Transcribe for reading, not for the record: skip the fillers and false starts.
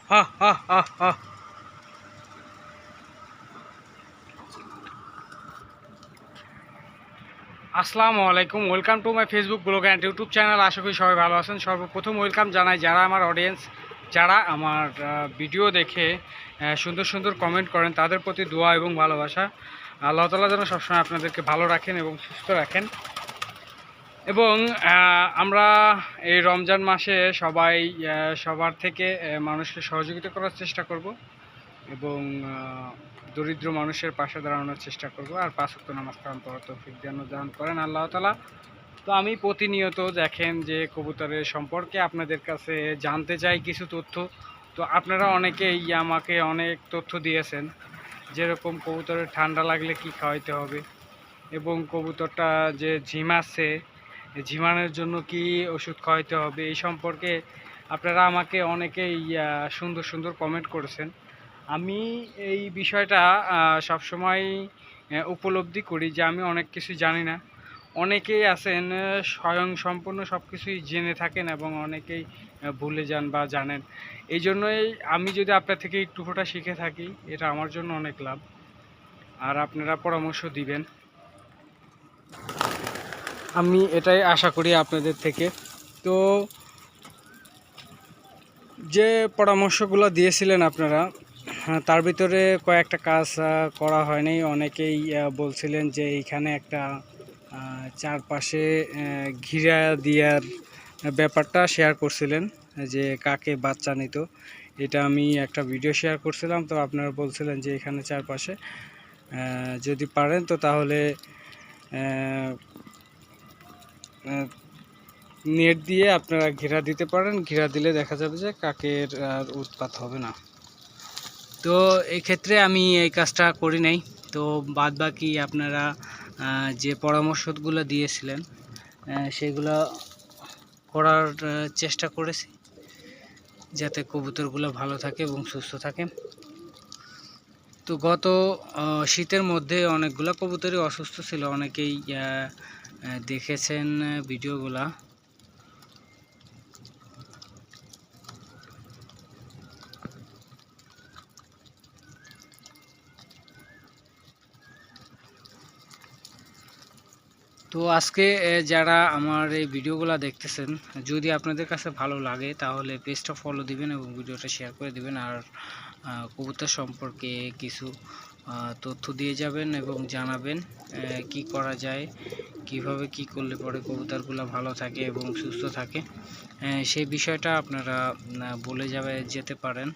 হা হা হা হা। আসসালামু আলাইকুম, welcome to my Facebook blog and YouTube channel. আশা করি সবাই ভালো আছেন। সর্বপ্রথম ওয়েলকাম জানাই যারা আমার অডিয়েন্স, যারা আমার ভিডিও দেখে সুন্দর সুন্দর কমেন্ট করেন, তাদের প্রতি দোয়া এবং ভালোবাসা। আল্লাহ তাআলা যেন সবসময় আপনাদেরকে ভালো রাখেন এবং সুস্থ রাখেন। এবং আমরা এই রমজান মাসে সবাই সবার থেকে মানুষকে সহযোগিতা করার চেষ্টা করব এবং দরিদ্র মানুষের পাশে দাঁড়ানোর চেষ্টা করব। আর 5 ওয়াক্ত নামাজ কালাম পড়ার তৌফিক দান করেন আল্লাহ তাআলা। তো আমি প্রতিনিয়ত দেখেন যে কবুতরের সম্পর্কে আপনাদের কাছে জানতে চাই কিছু তথ্য। তো আপনারা অনেকেই আমাকে অনেক তথ্য দিয়েছেন, যেরকম কবুতরের ঠান্ডা লাগলে কি খাওয়াইতে হবে এবং কবুতরটা যে ঝিমাচ্ছে, ঝিমানোর জন্য কি ওষুধ খাওয়াইতে হবে, এই সম্পর্কে আপনারা আমাকে অনেকেই সুন্দর সুন্দর কমেন্ট করেছেন। আমি এই বিষয়টা সবসময় উপলব্ধি করি যে আমি অনেক কিছু জানি না। অনেকেই আছেন স্বয়ং সম্পূর্ণ সব কিছুই জেনে থাকেন এবং অনেকেই ভুলে যান বা জানেন। এই জন্যই আমি যদি আপনার থেকে একটু ফোঁটা শিখে থাকি, এটা আমার জন্য অনেক লাভ। আর আপনারা পরামর্শ দিবেন, আমি এটাই আশা করি আপনাদের থেকে। তো যে পরামর্শগুলো দিয়েছিলেন আপনারা, তার ভিতরে কয়েকটা কাজ করা হয়নি। অনেকেই বলছিলেন যে এইখানে একটা চারপাশে ঘিরা দেওয়ার ব্যাপারটা শেয়ার করছিলেন, যে কাকে বাচ্চা নিত। এটা আমি একটা ভিডিও শেয়ার করছিলাম, তো আপনারা বলছিলেন যে এখানে চারপাশে যদি পারেন তো তাহলে নেট দিয়ে আপনারা ঘেরা দিতে পারেন। ঘেরা দিলে দেখা যাবে যে কাকের আর উৎপাত হবে না। তো এই ক্ষেত্রে আমি এই কাজটা করি নাই। তো বাদ বাকি আপনারা যে পরামর্শগুলো দিয়েছিলেন সেগুলো করার চেষ্টা করেছি, যাতে কবুতরগুলো ভালো থাকে এবং সুস্থ থাকে। তো গত শীতের মধ্যে অনেকগুলো কবুতরই অসুস্থ ছিল, অনেকেই দেখেছেন ভিডিওগুলা। তো আজকে যারা আমার এই ভিডিওগুলো দেখতেছেন, যদি আপনাদের কাছে ভালো লাগে তাহলে পেজটা ফলো দিবেন এবং ভিডিওটা শেয়ার করে দিবেন। আর কবুতর সম্পর্কে কিছু তথ্য দিয়ে যাবেন এবং জানাবেন কি করা যায়, কিভাবে কি করলে পরে কবুতরগুলো ভালো থাকে এবং সুস্থ থাকে, সেই বিষয়টা আপনারা বলে যেতে পারেন।